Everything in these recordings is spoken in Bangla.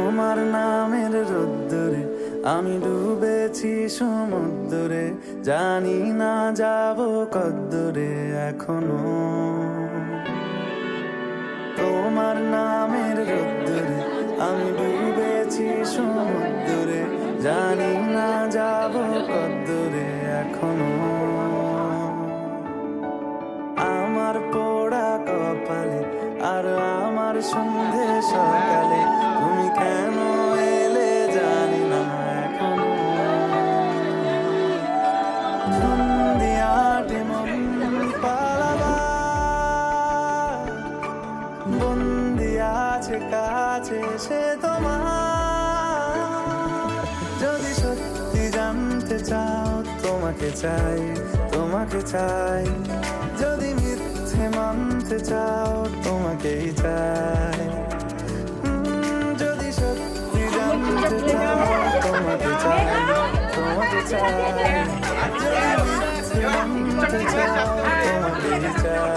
তোমার নামের রোদ্দুরে আমি ডুবেছি সমুদ্রে, জানি না যাব কদ্দুরে এখনো। তোমার নামের রোদ্দুরে আমি ডুবেছি সমুদ্রে, জানি না যাব কদ্দুরে এখনো। আমার পোড়া কপালে আর আমার সন্ধে সকালে তুমি কেন এলে জানি না এখনো। সন্ধিয়াটে মন পালাবা বন্দি আছে কাছে সে তোমার। যদি সত্যি জানতে চাও তোমাকে চাই, তোমাকে চাই। যদি মিথ্যে মানতে চাও তোমাকেই চাই। যদি সত্যি জানতে চাও তোমাকে চাই, তোমাকে চাই। যদি মিথ্যে মানতে চাও তোমাকেই চাই।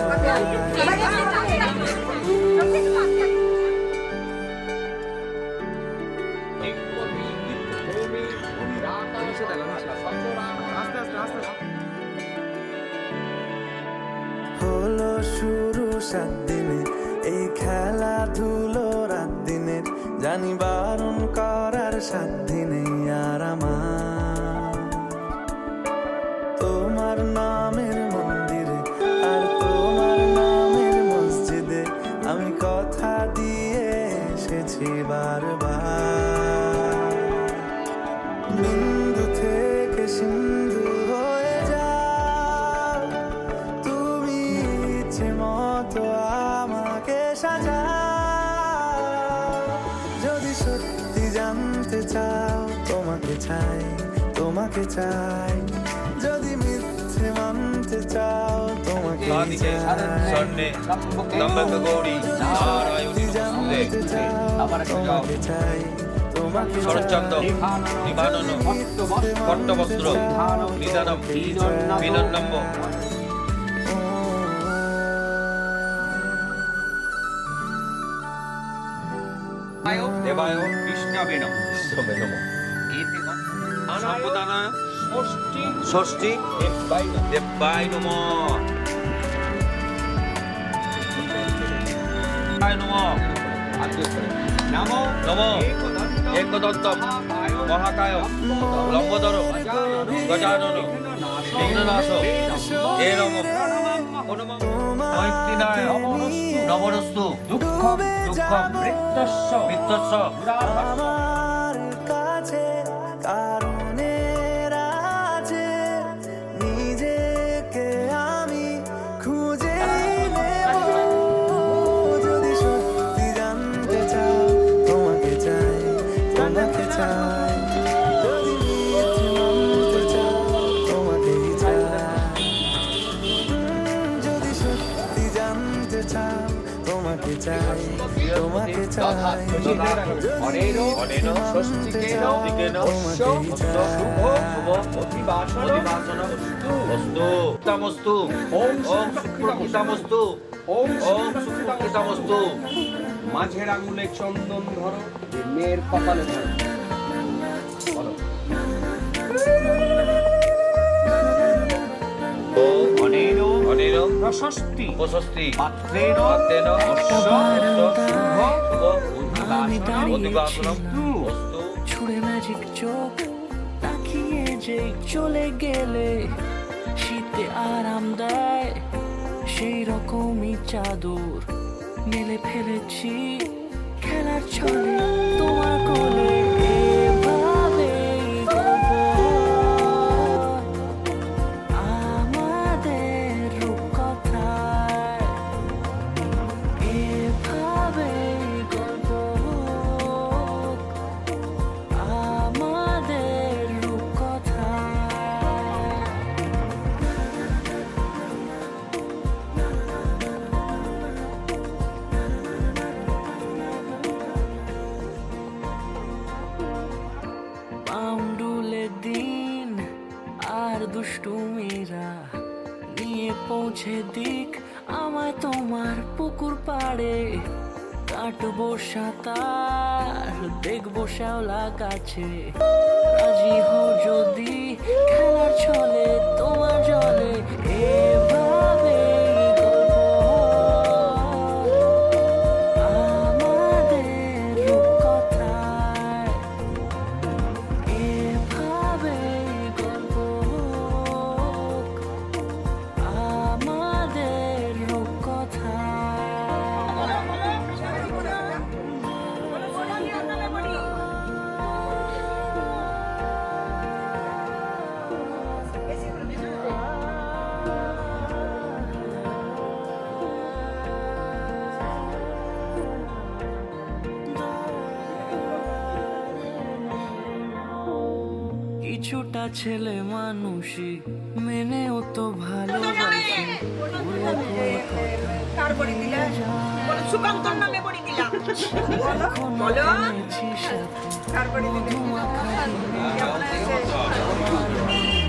হলো শুরু 7 দিনে এই খেলাধুলো রাত দিনের, জানি বারণ করার সাধ্য নেই আর আমার। তোমার নামের মন্দিরে আর তোমার নামের মসজিদে আমি কথা দিয়ে এসেছি বারবার। বিন্দু থেকে সিন্ধু হয়ে যাও তুমি, ইচ্ছে মতো আমাকে সাজাও। যদি সত্যি জানতে চাও তোমাকে চাই, তোমাকে চাই। যদি মিথ্যে মানতে চাও তোমাকে চাই। যদি জানতে চাও তোমাকে চাই, তোমাকে শরৎচন্দ্র নিবানন পট্টবস্ত্র নিদানম বিনন্নম্ব দেবায় কৃষ্ণবেনম সম্পদানায় ষষ্ঠী দেবায় নমঃ নমো নমো একদন্তম মহাকায় লম্বোদর গজানন বিঘ্ননাশ হে নমঃ মৈত্রীনায় নমস্তু দুঃখম দুঃখম মৃত্যস্য আমার কাছে কারণের আছে, নিজেকে আমি খুঁজে নেব। যদি সত্যি জানতে চাও তোমাকে চাই, তোমাকে চাই। যদি মিথ্যে মানতে চাও তোমাকেই চাই। যদি সত্যি জানতে চাও তোমাকে চাই, তোমাকে চাই। অনেন ষষ্ঠীকেন তোমাকেই চাই। অস্তু ওম সুপ্রকৃতামস্তু ওম সুপ্রকৃতামস্তু। মাঝের আঙুলে চন্দন ধরো, মেয়ের কপালে ধরো। বলো। অনেন অনেন প্রশস্তি প্রশস্তি পাত্রেণ পাত্রেণ অধিবাসনম অস্তু। ছুড়ে ম্যাজিক চোখ তাকিয়ে যে চলে গেলে শীতে আরাম দেয়, সেই রকমই চাদর মেলে ফেলেছি খেলার ছলে তোমার কোলে। এভাবে গল্প আমাদের রূপকথায়, এভাবে গল্প আমাদের রূপকথায়। পাউন্ডুলে দিন আর দুষ্টুমিরা নিয়ে পৌঁছে দিক আমায় তোমার পুকুর পাড়ে। কাটবো সাঁতার দেখবো শ্যাওলা গাছে রাজি হও যদি খেলার ছলে তোমার জলে এভাবে আমাদের রূপকথায় এভাবে গল্প আমাদের রূপকথায় কিছুটা ছেলে মানুষই মেনেও তো ভালোবাসি কার বড়ি দিলে বলো সুকান্তর নামে বড়ি দিলাম বলো কার বড়ি দিলে কেমন আছে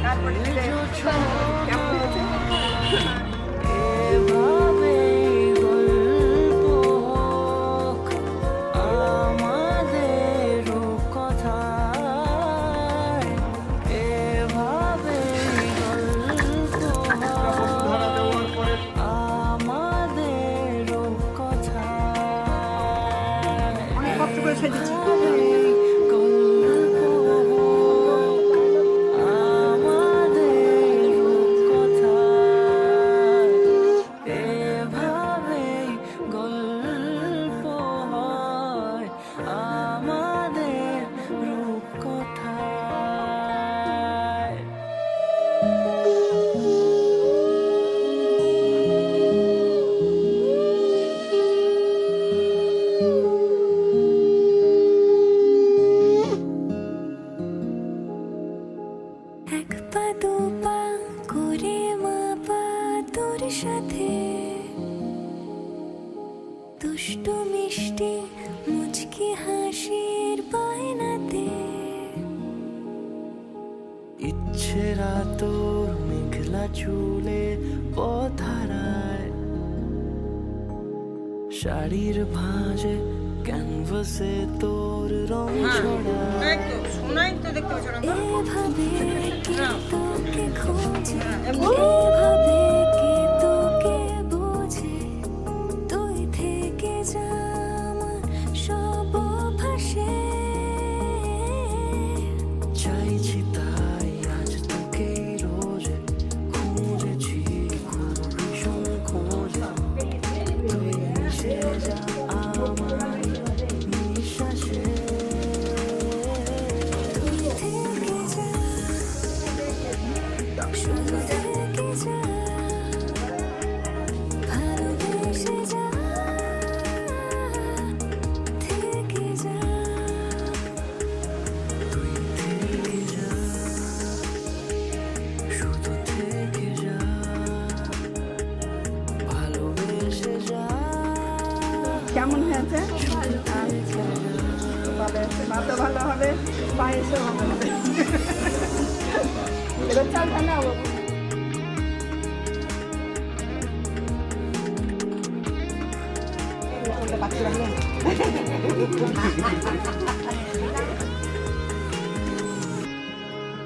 কার বড়ি দিলে কেমন আছে এভাবে গল্প হোক আমাদের রূপকথায় এভাবে গল্প হোক আমাদের রূপকথায় অনেক কষ্ট করে সেজেছি আমাদের রূপকথায় এভাবেই গল্প হয় আমাদের রূপকথায় এক পা দু পা করে মাপা তোর সাথে দুষ্টু মিষ্টি মুচকি হাসির বায়নাতে ইচ্ছেরা তোর মেঘলা চুলে পথারায় শাড়ির ভাঁজে ক্যানভাসে তোর রং ছড়ায় শোনাই তো দেখতে পাচ্ছ না এভাবে কি তোকে খোঁজে এভাবে কি তোকে বোঝে তুই থেকে যা আমার সব ভাসে চাইছি তাই আজ তোকে রোজ খুঁজেছি খুব ভীষণ খোঁজে তুই মিশে যা আমার নিঃশ্বাসে তুই থেকে যা শুধু থেকে যা ভালোবেসে যা থেকে যা তুই থেকে যা শুধু থেকে যা ভালোবেসে যা কেমন হয়েছে আচ্ছা ভালো আছে ভাত ভালো হবে পায়েসও ভালো হবে এবার চালটা নাও বাবু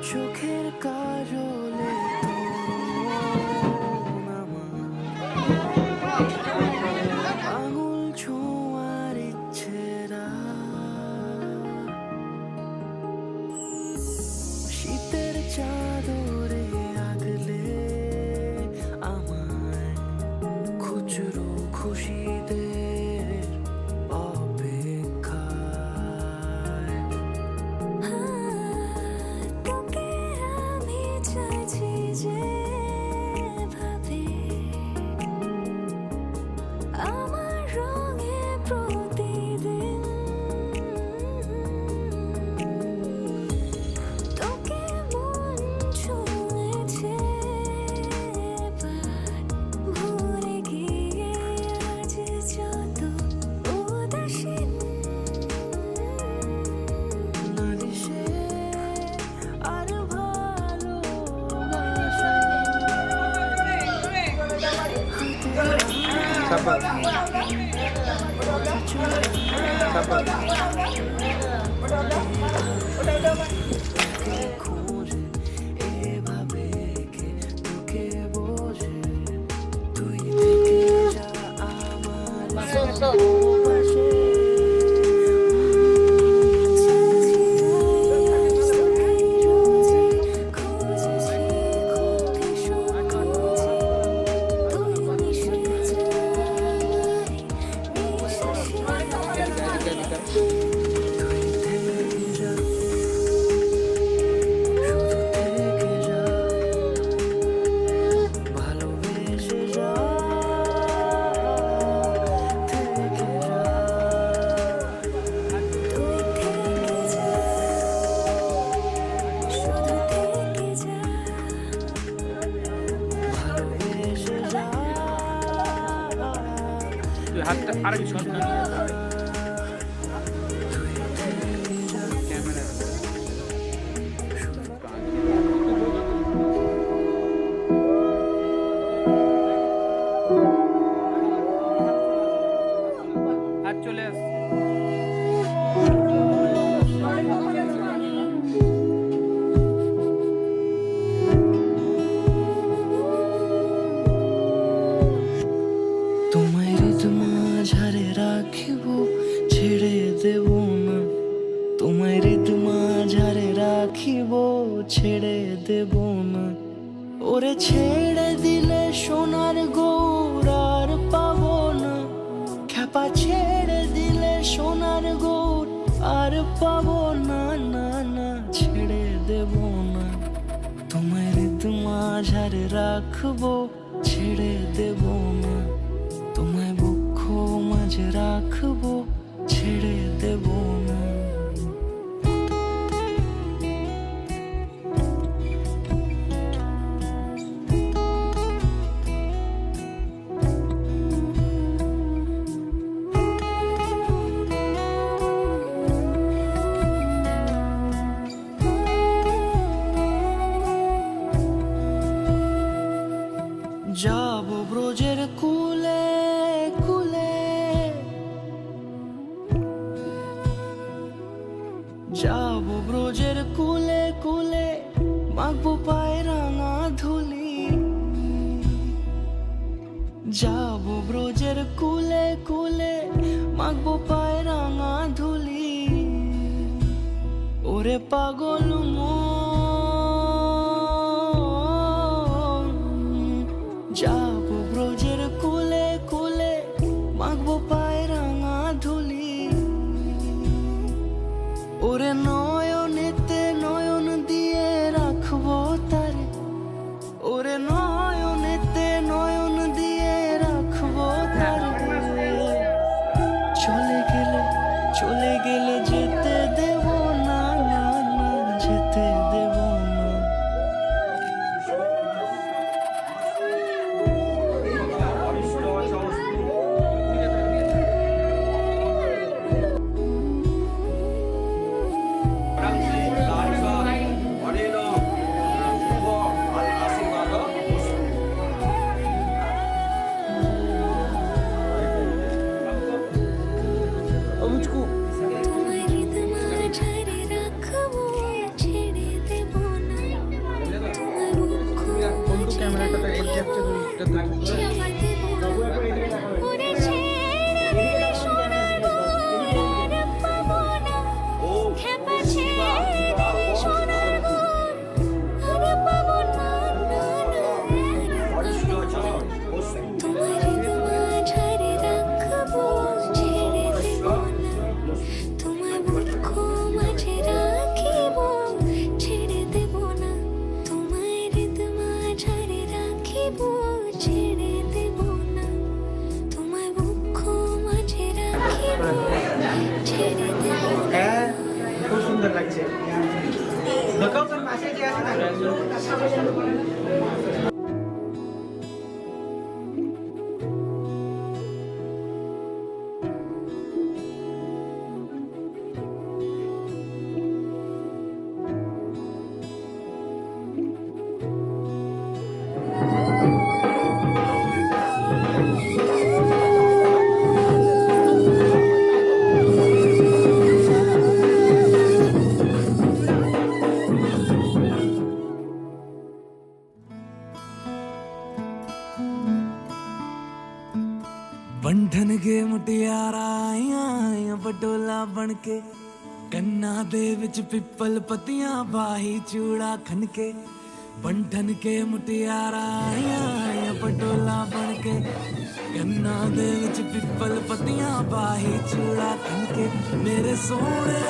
চোখের কাজলে আঙুল ছোঁয়ার ইচ্ছেরা শীতের চাদরে আগলে আমায় খুচরো খুশিদের অপেক্ষায় তোকে আমি চাইছি যে ভাবে আমার রঙে প্রতিদিন তোকে মন ছুঁয়েছে ভুলে গিয়ে আজ যত উদাসীন নাদিসে আর ভালোবাসা চুলে খোঁজে এভাবে কে তোকে বোঝে তুই থেকে যা আমার পাশে শুধু থেকে যা ভালোবেসে যা থেকে যা ভালোবেসে যা তুই হাতটা আরেক শট ক্যামেরা হাত চলে আসছে তোমায় মাঝারে রাখিব ছেড়ে দেব না তোমায় মাঝারে রাখিব ছেড়ে দেব না ওরে ছেড়ে দিলে সোনার গৌর আর পাবো না খ্যাপা ছেড়ে দিলে সোনার গৌর আর পাবো না না না ছেড়ে দেব না তোমায় মাঝারে রাখবো ছেড়ে দেব না তোমায় বক্ষ মাঝে রাখবো ছেড়ে দেব না যাব ব্রজের কুলে কুলে যাব ব্রজের কুলে কুলে মাগবো পায়ে রাঙা ধুলি যাব ব্রজের কুলে কুলে মাগবো পায়ে রাঙা ধুলি ওরে পাগল যাব ব্রজের কুলে কুলে মাগবো পায়ে রাঙা ধুলি ওরে নয়নেতে নয়ন দিয়ে রাখবো তারে ওরে নয়নেতে নয়ন দিয়ে রাখবো তারে চলে গেলে যেতে দেব না না না যেতে দেব না ক্যামেরাটা একবার ক্যাপচার হ্যাঁ খুব সুন্দর লাগছে দেখাও তোর পাশে যে আছে না बनके कन्ना दे विच पिपल पत्तियां बाही चूड़ा खनके बंठन के मुटियारा आया पटोला बनके कन्ना दे विच पिपल पत्तियां बाही चूड़ा खनके मेरे सोने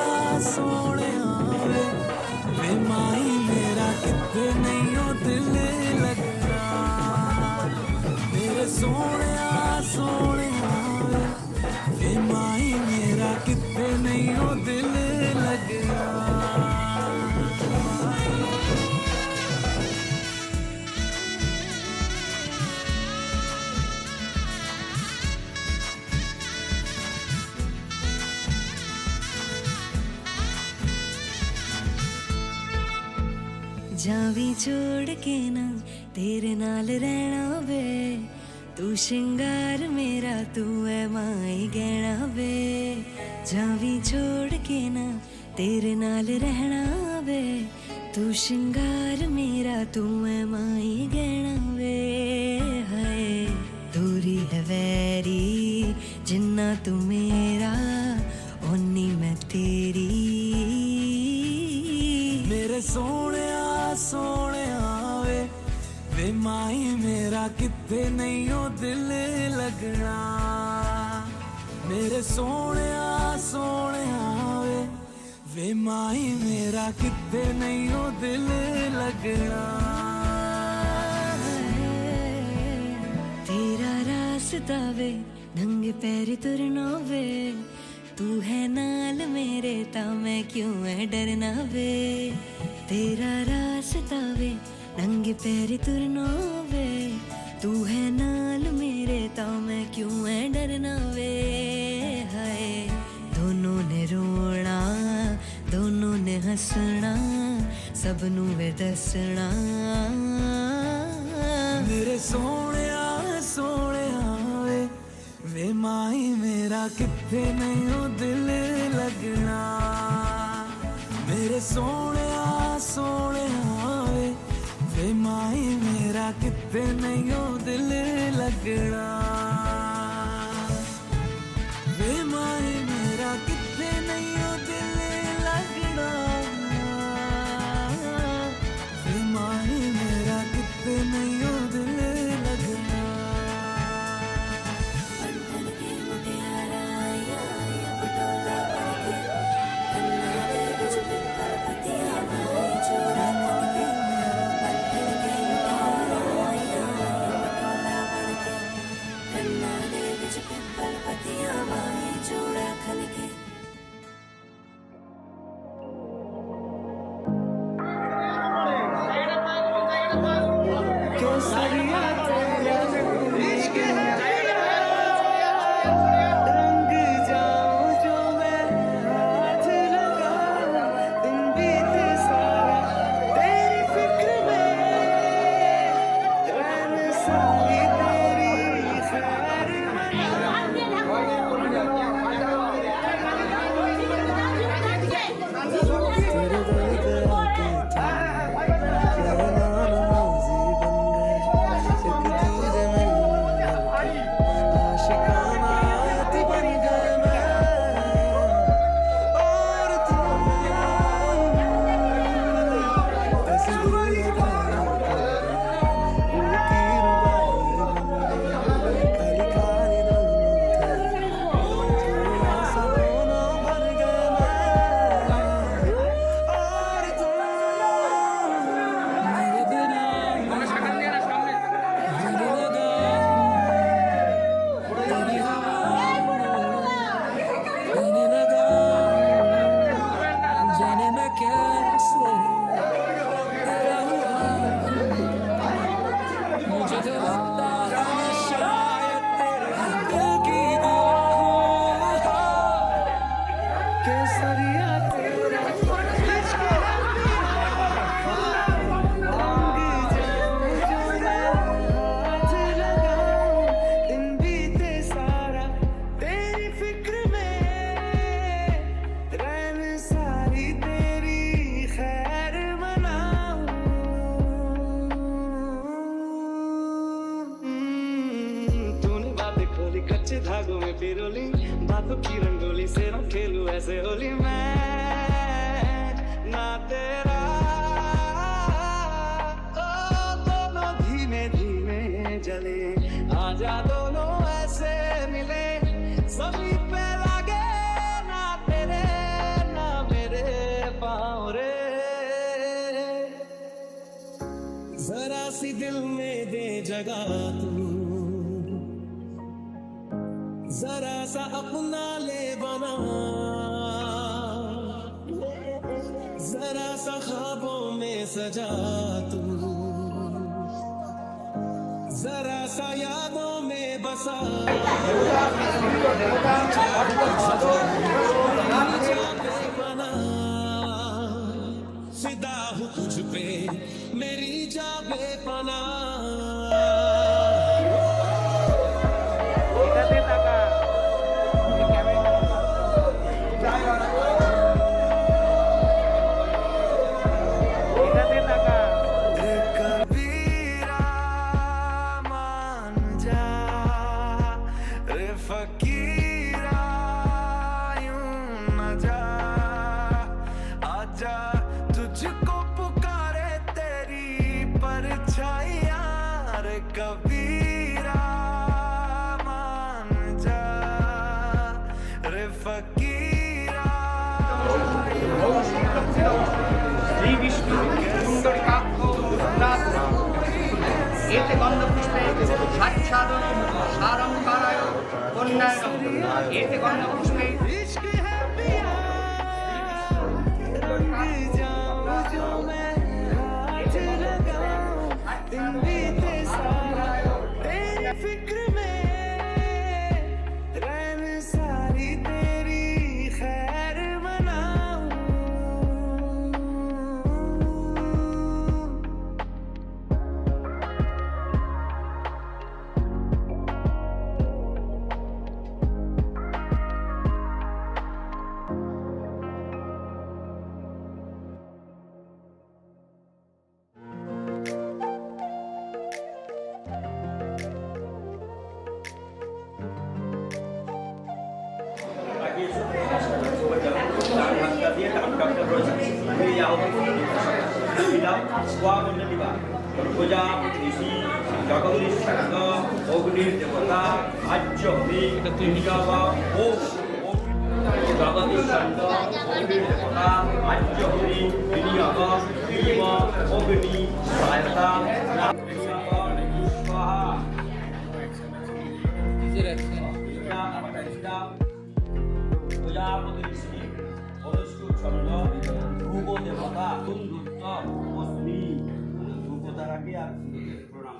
वे माई मेरा कितने नहीं हो दिल लगना मेरे सोने वे माई मेरा कितने नहीं हो दिल लगना जावी छोड़ के ना तेरे नाल रहना वे तू श्रृंगार मेरा तू है माई गहना वे जावी छोड़ के ना तेरे नाल रहना वे तू श्रृंगार मेरा तू है माई गहना वे हाय दूरी है वैरी जिन्ना तू मेरा ओनी मैं तेरी मेरे सोने वे माई मेरा कितने नहीं हो दिल लगना मेरे सोने वे माई मेरा कितने नहीं हो दिल लगना तेरा रास्ता वे नंगे पैर तुरना वे तू है नाल मेरे ता मैं क्यों है डरना वे तेरा रास्ता वे नंगे पैर तुरना वे तू है नाल मेरे ता मैं क्यों है डरना वे हाय दोनों ने रोना दोनों ने हंसना सबनू वे दसना मेरे सोने वे माई मेरा कितने नहीं हो दिल लगना मेरे सोने वे माई मेरा कितने नहीं हो दिल लगना वे माई मेरा कितने नहीं हो दिल लगना वे माई मेरा कितने नहीं हो दिल लगना सारी तेरी खैर जरा सी दिल में दे जगह तू, जरा सा अपना ले बना, जरा सा ख्वाबों में सजा तू, जरा सा यादों में बसा, बना फिदा हूँ तुझ पे मेरी जाबे पना। এটাতে টাকা এটাতে টাকা रे कबीरा मान जा, रे फकीरा यूं न जा, आजा तुझको पुकारे तेरी परछाइयां, रे कबीरा मान जा, रे फकीरा শ্রী বিষ্ণু সুন্দরী কাক্ষ এতে গন্ধপুষ্পে সাচ্ছাদন সারঙ্কারায় কন্যায় এতে গন্ধপুষ্পে जो मैं हाथ लगाऊं दिन बीते सारा तेरी फिक्र में, रैन सारी तेरी खैर मनाऊं। পূজা ঋষি জগদীশ ছন্দ অগ্নির দেবতা আর্য অগ্নি বিনিয়োগা ওম জগদীশ ছন্দ অগ্নির দেবতা আর্য অগ্নি বিনিয়োগ ভীম অগ্নি সহায়তা স্বাহা প্রজাপতি ঋষি অনুষ্ঠুপ ছন্দ ধ্রুব দেবতা সুন্দুত্ত অস্মি ধ্রুবতারাকে আর প্রণাম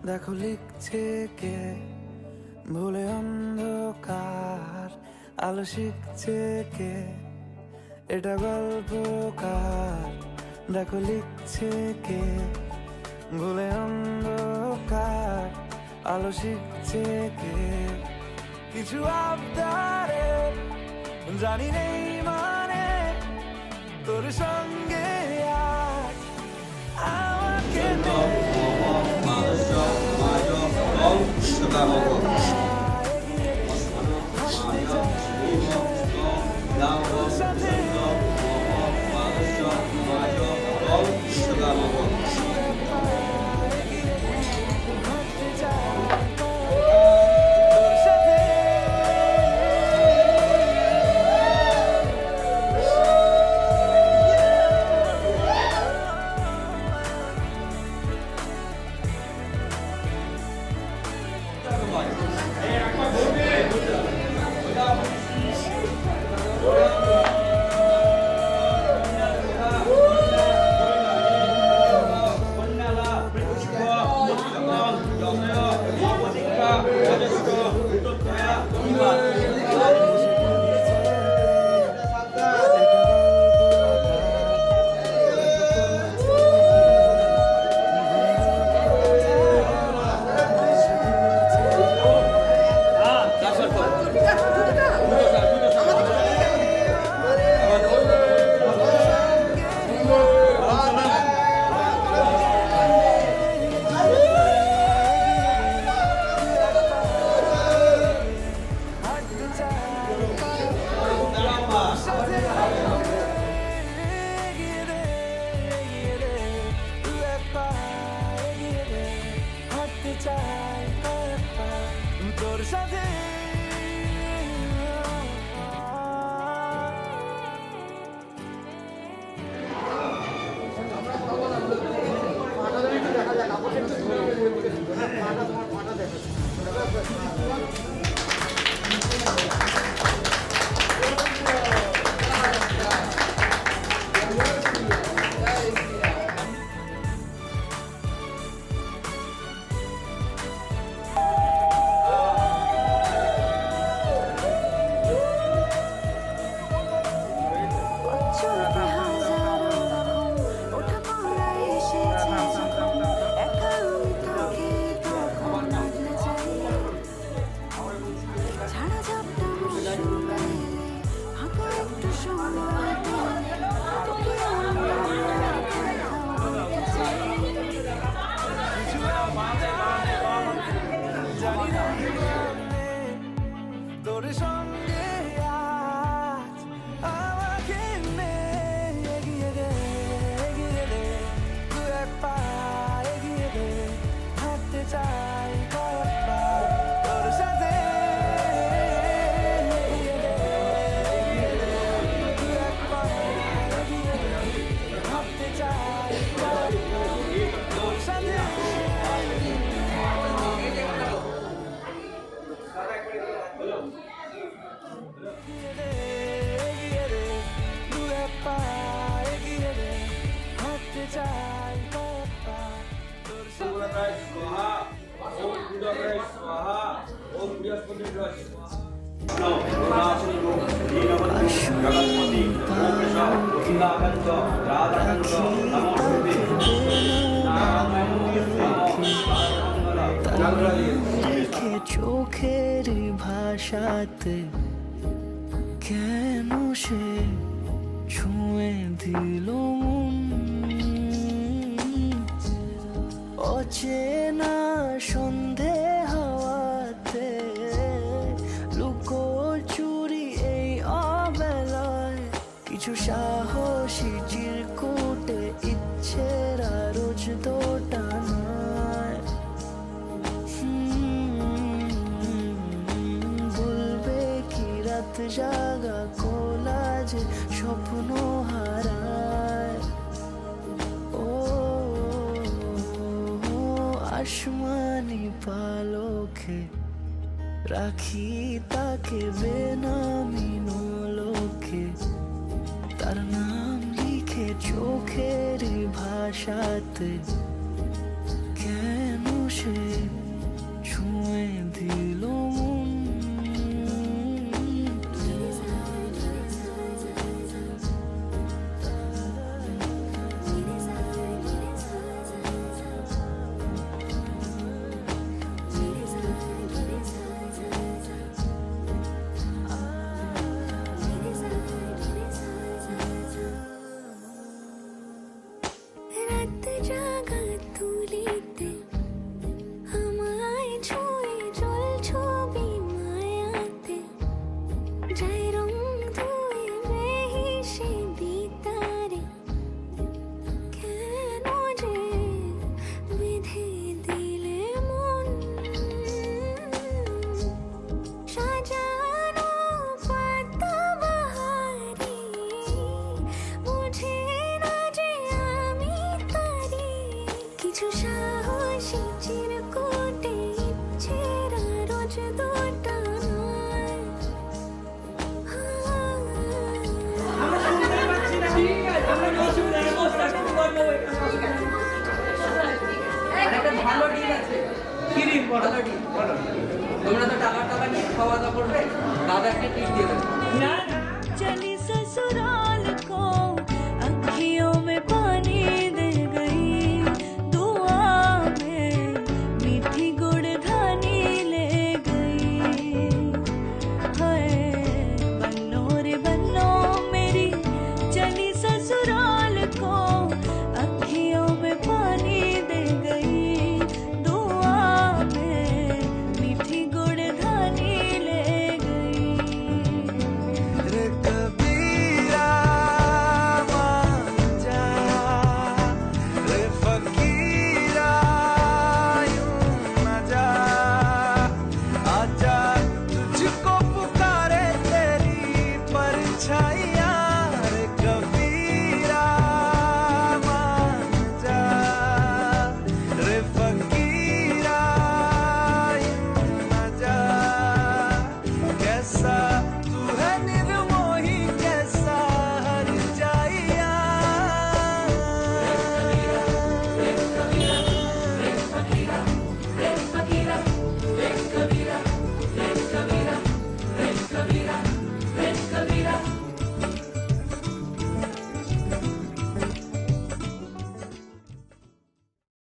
দেখো লিখছে কে ভুলে অন্ধকার আলো শিখছে কে, এটা গল্পকার দেখো লিখছে কে ভুলে অন্ধকার আলো শিখছে কে, কিছু আবদারে জানি নেই মানে তোর সঙ্গে আজ আমাকে তোর সাথে চলতে হাজারো রকম ওঠা পড়া এসেছে যখন একা আমি তোকে তখন বদলে যাই ছাড়া ঝাপটা মৌসুম এলে ফাঁকা একটু সময় পেলে তোকে আমি কোথাও বলতে চাই জানি না কিভাবে তোর সঙ্গে আজ আমাকে নে এগিয়ে দে দু এক পা এগিয়ে দে হাঁটতে চাই কয়েকবার তোর সাথে এগিয়ে দে দু এক পা এগিয়ে দে হাঁটতে চাই কয়েকবার তোর সাথে এগিয়ে দে দু এক পা এগিয়ে দে হাঁটতে চাই কয়েকবার তোর সাথে লিখে চোখের ভাষাতে কেন সে ছুঁয়ে দিল মন অচেনা সন্ধে হাওয়াতে লুকো চুরি এই অবেলায় কিছু সাহসী চিরকুটে ইচ্ছেরা রোজ দোটানায় বলবে কি রাত জাগা কোলাজে স্বপ্ন হারায় ও আসমানি পালকে রাখি তাকে বেনামি লোকে তার নাম লিখে চোখের ভাষাতে কেন সে ছুঁয়ে দিল মন রাত জাগা তুলিতে আমায় ছুঁয়ে জল ছবি মায়াতে যাই রং ধুয়ে বেহিসে বিতারে কেন যে বিধি দিলে মন সাজানো পাতা বাহারি বুঝে না যে আমি তারি কিছু সাহসী চিরকুটে ইচ্ছেরা রোজ দোটানায় একটা ভালো ডিল আছে কি ডিল ভালো ডিল বলো তোমরা তো টাকা নিয়ে খাওয়া দাওয়া করবে দাদাকে টিপ দিয়ে দেবে चली ससुरा